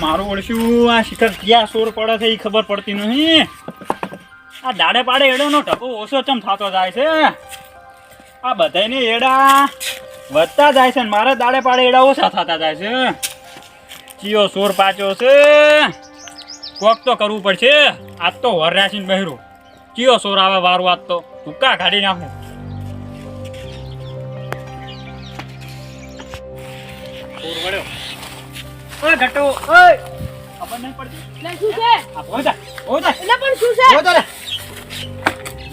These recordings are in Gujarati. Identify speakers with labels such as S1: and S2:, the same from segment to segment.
S1: મારું ઓળશું આ શિખર ક્યાં સોર પડે છે એ ખબર પડતી નહીં. આ દાડે પાડે એડાનો ટકો ઓછો ચમ થતો જાય છે. આ બધાને એડા વધતા જાય છે ને મારે દાડે પાડે એડા ઓછા થતા જાય છે. ચિયો સોર પાચ્યો છે, કોક તો કરવું પડશે. આજ તો વર રાશીને બહેરું ચિયો સોર આવે વારું. આજ તો ભૂકા કાઢી નાખું. સોર વળ્યો. ઓય ઘટો, ઓય ખબર નહીં પડતી.
S2: લે શું છે?
S1: આ બોજા બોજા
S2: એટલે પણ શું છે?
S1: બોજા લે.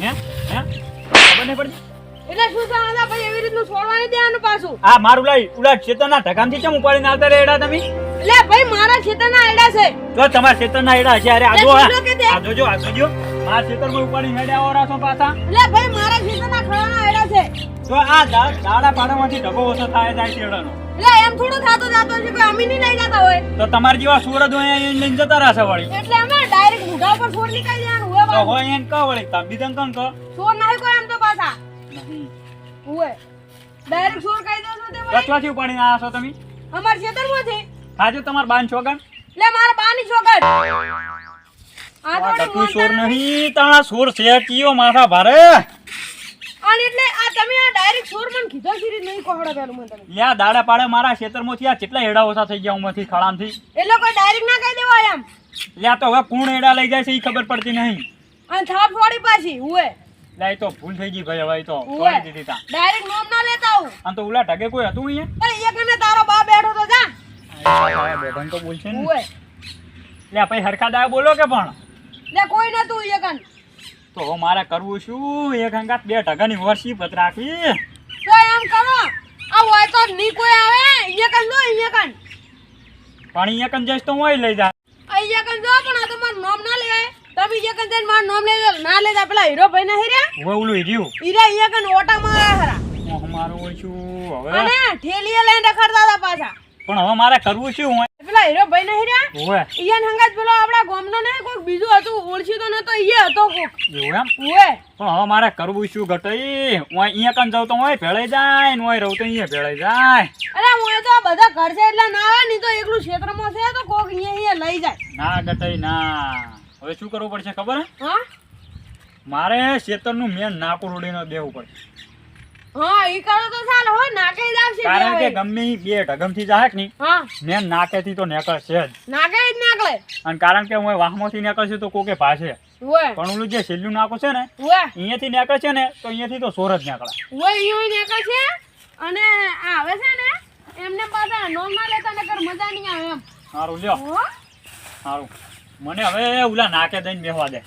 S1: હે ખબર નહીં પડતી.
S2: એટલે શું છે? આના ભાઈ એવી રીતનું છોડવા નહીં દેવાનું પાછું.
S1: આ મારું લઈ ઉડા ચેતનના ઢગામથી કેમ ઉપાડીને આવતા રે એડા તમે?
S2: એટલે ભાઈ મારા ખેતરના આયડા છે.
S1: જો તમારા ચેતનના એડા છે. અરે આજો
S2: એ જોજો કે તે.
S1: આ જોજો મારા ખેતરમાં ઉપાડીને હેડ્યા ઓરા છો પાછા.
S2: એટલે ભાઈ મારા ખેતરના ખડાના આયડા છે.
S1: તો આ દાડા પાડામાંથી ઢગો ઓછો થાય જાય છે એડાનો.
S2: એટલે એમ થોડું થાતો જાતો છે કોઈ અમી નહીં લઈ જતા હોય.
S1: તો તમારા જેવા સુરત હોય અહીંયા લઈને જતા રહેશે વળી.
S2: એટલે અમે ડાયરેક્ટ મુઢા ઉપર છોડ નીકળી જવાનું હોય
S1: તો
S2: બાબુ.
S1: હોય એને કહો વળી તા બીજન કોણ કહો
S2: છોડ નહીં કોઈ એમ તો પાછા
S1: નહીં.
S2: હોય ડાયરેક્ટ છોડ કાઈ દો છો તે ભાઈ.
S1: કચવાથી ઉપાડીને આવ્યા છો તમે?
S2: અમાર ખેતરમાંથી.
S1: હાજો તમારા બાન છોગન
S2: એટલે મારા બાની છોકર. આ તો
S1: તું સોર નહીં તાણા સોર છે કીયો માથા ભારે.
S2: અને એટલે આ તમે આ ડાયરેક્ટ છોડ પણ કીધો સિરી નહીં કોહડો પેલું મને તમે.
S1: લ્યા દાડા પાડે મારા ખેતરમાંથી આ કેટલા એડા ઓછા થઈ ગયા ઉમાંથી ખળામથી.
S2: એટલે કોઈ ડાયરેક્ટ ના કહી દેવાય એમ.
S1: લ્યા તો હવે કોણ એડા લઈ જાય છે એ ખબર પડતી નહીં.
S2: અને થાપ છોડી પાછી હોય
S1: લ્યા એ તો ભૂલ થઈ ગઈ ભાઈ. હવે એ તો
S2: હોય
S1: છોડી દીધી તા.
S2: ડાયરેક્ટ નોમ ના લેતા હું.
S1: આમ તો ઉલા ઢગે કોઈ હતું અહીંયા?
S2: અરે એક અને તારો બા બેઠો તો જા.
S1: બેઠન તો બોલશે ને.
S2: હોય
S1: લ્યા ભાઈ હરખા દાય બોલો કે પણ.
S2: લે કોઈ નતું એક અન.
S1: તો હવે મારે કરવું શું? એક હંગાત બે ઢગાની વર્ષી પત રાખવી.
S2: તો એમ કરો આ હોય તો ની કોઈ આવે એક અન લો એક અન.
S1: પણ અહીંયા કન જઈશ તો હું લઈ જા.
S2: આ એક અન જો પણ આ તો મારું નામ ના લેવાય. તમે એક અન જઈને મારું નામ લઈ ના લેતા પેલા હીરો ભાઈ ના હેર્યા.
S1: હવે ઓલું હીર્યું.
S2: હીરા એક અન ઓટા માં આયા હરા.
S1: મારું ઓળશું હવે.
S2: અને ઠેલીએ લઈને રખડતા હતા પાછા.
S1: પણ હવે મારે કરવું શું?
S2: પેલા હીરો ભાઈ ના હેર્યા.
S1: ઓવે
S2: ઈયાન હંગાત પેલો આપડા ગામનો ને કોઈક બીજું હતું ઓળખી તો નતો ઈએ હતો કોક.
S1: એવું એમ?
S2: ઓએ
S1: પણ હવે મારે કરવું શું ઘટઈ? હું અહીંયા કન જાઉં તો હું ભેળાઈ જાય ને હું રહું તો અહીંયા ભેળાઈ જાય.
S2: અરે હું તો બધા ઘર છે એટલે ના આવે નહીં તો એકલું ક્ષેત્રમાં છે તો કોક અહીંયા લઈ જાય.
S1: ના ઘટઈ ના. હવે શું કરવું પડશે ખબર હે?
S2: હા
S1: મારે ખેતરનું મેન નાકું રોડીને દેવું પડશે.
S2: હા ઈ કરો તો ચાલે હો નાકે જ આવશે.
S1: કારણ કે ગમે ઈ બે ઢગમથી જાય કે નહીં
S2: હા
S1: મેન નાકેથી તો નીકળશે જ.
S2: નાકે જ નાકલે.
S1: અને કારણ કે હું વાહમાંથી નીકળશે તો કોકે ભાશે.
S2: ઓએ
S1: પણ ઓલું જે છેલ્લું નાકું છે ને
S2: ઓએ
S1: અહીંયાથી નીકળશે ને તો અહીંયાથી તો સોર જ નીકળે.
S2: ઓએ ઈ નાકે છે અને આ આવે છે ને એમને પાછા નોમ ના લેતા નકર મજા નહીં આવે એમ.
S1: સારું લ્યો
S2: હો
S1: સારું. મને હવે ઓલા નાકે દઈને બેસવા દે.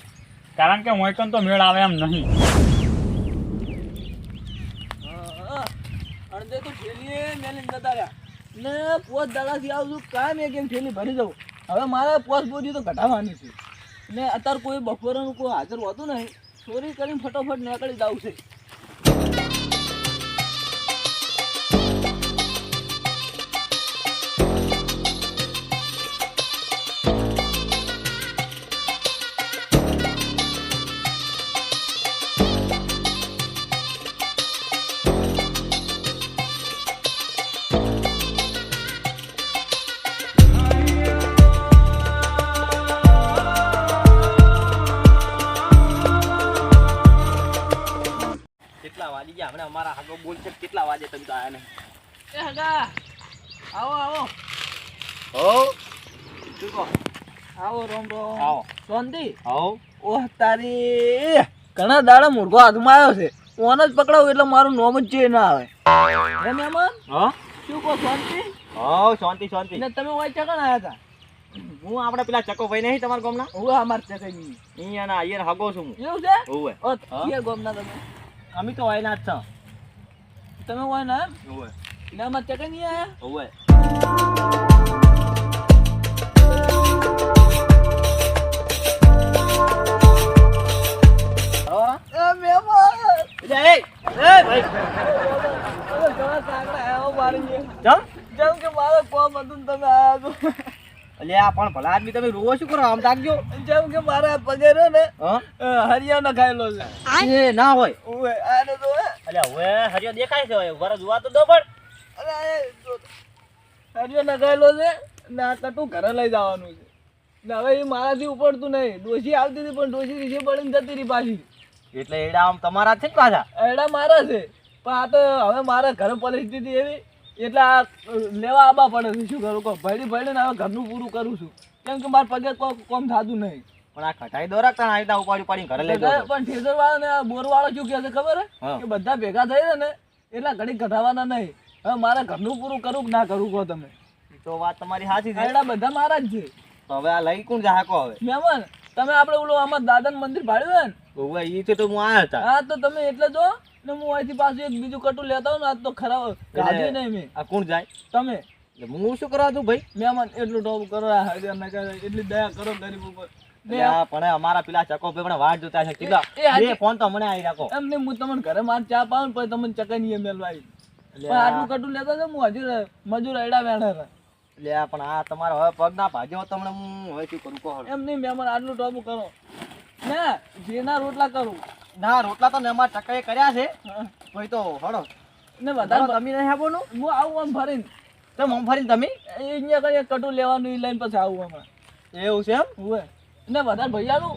S1: કારણ કે હું કન તો મેળ આવે એમ નહીં.
S3: અડધે તો ઠેલીએ મેલીને જતા રહ્યા ને પોસ દાડાથી આવું છું કામ એક ઠેલી ભરી દઉં. હવે મારે પોસ બોરી તો ઘટાડવાની છે ને અત્યારે કોઈ બપોરનું કોઈ હાજર હોતું નહીં. ચોરી કરીને ફટોફટ નીકળી જવું છે. હમણાં અમારા હાગો બોલ છે કેટલા વાગે તમે તો આયા નહીં? એ હગા આવો આવો.
S1: હો
S3: શું કહો? આવો રોમ રોમ.
S1: આવો.
S3: શાંતિ?
S1: હો
S3: ઓહ તારી ઘણા દાડા મુર્ગો હાથમાં આવ્યો છે. ઓન જ પકડાવું એટલે મારું નોમ જ જે ના આવે. હે મહેમાન
S1: હા
S3: શું કહો? શાંતિ?
S1: હો શાંતિ શાંતિ.
S3: ને તમે ઓય ચકણ આયા હતા?
S1: હું આપણે પેલા ચકો ભાઈ નહીં તમારા ગામના
S3: ઓહ અમાર ચકઈ
S1: અહીંયાના અહીંયા હગો છું હું.
S3: એવું છે?
S1: ઓવે
S3: ઓ કે ગોમના તમે?
S1: અમે તો વાયના જ છો.
S3: તમે ઓય ના એમ?
S1: ઓવે
S3: ને અમાર ચકઈ નહીં આયા?
S1: ઓવે
S3: એ મહેમાન
S1: એ ભાઈ
S3: જેમ કે મારે કોમ હતું ને તમે આયા છો.
S1: અલ્યા પણ ભલા આદમી તમે રોવો શું કરો? આમ તાકજો.
S3: જેમ કે મારા પગે રહ્યો ને
S1: હા
S3: હરિયાનો ખાયેલો છે.
S1: એ ના હોય.
S3: ઓય આને તો
S1: અલ્યા હવે હરિયો દેખાય છે. હવે વરસ જોવા તો દો પણ.
S3: અરે હરિયાનો ખાયેલો છે ને આ કટું ઘરે લઈ જવાનું છે ને હવે એ મારાથી ઉપડતું નહીં. ડોશી આવતી હતી પણ ડોશી નીચે પડીને જતી રહી પાછી.
S4: એટલે એડા આમ તમારા જ છે ને પાછા?
S3: એડા મારા છે પણ આ તો હવે મારા ઘરે પરિસ્થિતિ એવી એટલે આ લેવા આવવા પડે છે. શું કરું કહો, ભયડી ને હવે ઘરનું પૂરું કરું છું કેમ કે મારા પગે કોમ થતું નહીં.
S4: પણ આ કટાઈ દોરા તને આઈતા ઉપાડી ઘરે લઈ જાવ.
S3: પણ ઠેસર વાળા ને બોર વાળો શું કહે છે ખબર
S4: હા.
S3: હે કે બધા ભેગા થઈ રહ્યા ને એટલા ઘડી કઢાવાના નહીં. હવે મારે ઘરનું પૂરું કરું કે ના કરું કહો તમે?
S4: તો વાત તમારી સાચી છે.
S3: એડા બધા મારા જ છે.
S4: તો હવે આ લઈ કોણ જા કો હવે?
S3: મહેમાન તમે આપણે ઓલો આમાં દાદાનું મંદિર ભાડ્યું હે ને?
S4: ઓવે ઈ તો હું આયા હતા.
S3: હા તો તમે એટલે જો ને હું અહીંથી પાછું એક બીજું કટું લેતા હોઉં ને આજ તો ખરાબ ગાધ્યું નહીં મેં.
S4: આ કોણ જાય?
S3: તમે
S4: એટલે હું શું કરવા છું ભાઈ?
S3: મહેમાન એટલું ટોપ કરો આ હાજર ના કરે એટલી દયા કરો ગરીબ ઉપર.
S4: એટલે આ પણ અમારા પેલા ચકો ભાઈ પણ વાટ જોતા છે. કીધા
S3: એ હાજી.
S4: એ ફોન તો મને આવી રાખો.
S3: એમ નહીં હું તમને ઘરે માર ચા પાઉં ને પછી તમને ચકાઈ મેલવા આવી. પણ આટલું કટું લેતા હતા હું હજુ મજૂર એડા વેણા હતા.
S4: એટલે આ પણ આ તમારો હવે પગ ના ભાજ્યો તમને હું હવે શું કરું કહો?
S3: એમ નહીં મહેમાન આટલું ટોપ કરો ને જેના રોટલા કરું
S4: ના રોટલા તો મેં અમારા ચકાએ કર્યા છે.
S3: હા.
S4: કોઈ તો હળો
S3: ને વધારે
S4: તમે નહીં આપવાનું.
S3: હું આવું આમ ફરીને
S4: તો મગફળી તમે
S3: અહીંયા કઈ એક કટું લેવાનું એ લઈને પછી આવું હમણાં.
S4: એવું છે એમ?
S3: હોય ને વધારે ભૈયાનું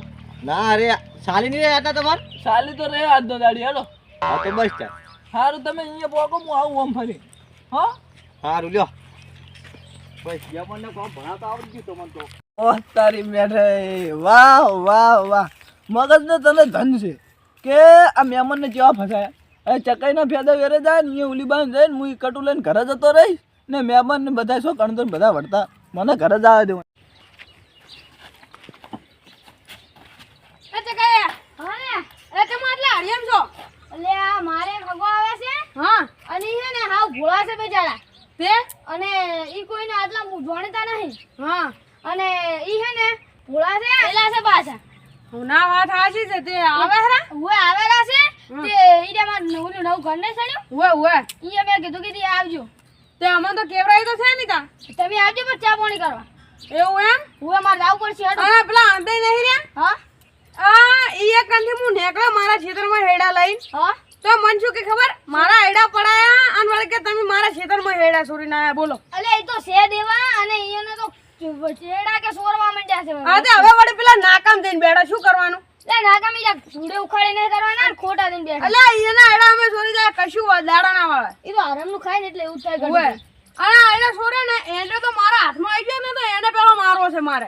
S4: ના અરે સાલી નહીં રહ્યા હતા તમારે?
S3: ચાલી તો રહે આજનો દાડી હેલો.
S4: હા તો બસ ચાલ.
S3: સારું તમે અહીંયા પોકો હું આવું આમ ફરી. હા
S4: સારું લ્યો. બસ મને કોમ ભણાવતા આવડી ગયું તમને તો.
S3: ઓહ તારી મેઠે વાહ વાહ વાહ મગજને તને ધન છે કે આ મહેમાનને કેવા ફસાયા. હવે ચકાઈના ફેદા વેરે જાય ને અહીંયા ઉલી બાંધ જાય ને હું ઈ કટું લઈને ઘરે જતો રહીશ ને મહેમાનને બધા શું કણતો બધા વળતા મને ઘરે જ આવે દેવું.
S2: એટલે આ મારે ખગો આવે છે હા અને ઈ છે ને હાવ ભોળા છે બેચારા તે અને ઈ કોઈને આટલા જાણતા નહીં હા અને ઈ છે ને ભોળા છે પેલા છે પાછા ના વાત સાચી છે તે આવે હરા ઓય આવેલા છે તે ઈડા માં નવું ઘર ને સડ્યું ઓય ઓય ઈ મેં કીધું કે તી આવજો તે અમને તો કેવરાઈ તો છે ની તા તમે આવજો પણ ચા પાણી કરવા એવું એમ ઓય માર જાવ પડશે હડો હા પેલા આંદે નહીં રે હા ઈ એક કંથી હું નેકળ્યો મારા ખેતરમાં હેડા લઈને હા તો મન શું કે ખબર મારા હેડા પડાયા અને વળે કે તમે મારા ખેતરમાં હેડા સોરીને આયા બોલો અલે ઈ તો સે દેવા અને ઈયોને તો હેડા કે સોરવા માંડ્યા છે હા તે હવે વળે પેલા નાકામ દઈને બેડા શું કરવાનું લે નાકામ ઈ છૂડે ઉખાડીને કરવાના ને ખોટા દઈને બેઠા અલે ઈના હેડા અમે સોરી જાય કશું દાડા ના વાળે ઈ તો હરમનું ખાય ને એટલે એવું થાય ગયું અને હેડા સોરે ને એટલે તો મારા હાથમાં આવી ગયો ને તો એને પેલો મારવો છે મારે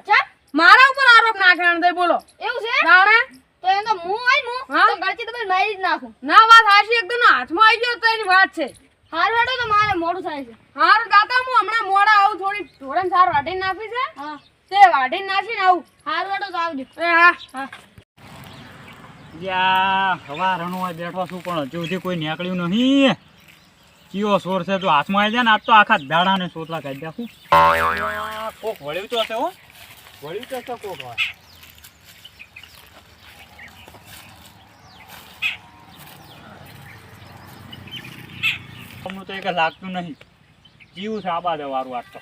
S2: મારા ઉપર આરોપ નાખવાનો દે બોલો એવું છે જાણે તો એમ તો હું આઈ હું તો ગળચી તો બસ મારી જ નાખું ના વાત હાચી એકદમ હાથમાં આવી ગયો તો એની વાત છે હાર વાડો તો મારે મોડું થાય છે હાર દાતા હું હમણાં મોડા આવું થોડી ઢોરણ સાર વાટીને નાખી છે હા તે વાટીને નાખીને આવું હાર વાડો તો આવજો એ હા હા
S1: યા હવા રણવા બેઠો છું પણ હજુ સુધી કોઈ નીકળ્યું નહીં. કયો સોર છે તો હાથમાં આવી જાય ને આજ તો આખા દાડાને સોતલા કાઢી નાખું. કોક વળ્યું તો હશે હો વળ્યું તો હશે કોક વાર. તો એક લાગતું નહીં જીવ છે આબા દે વારું આજ તો.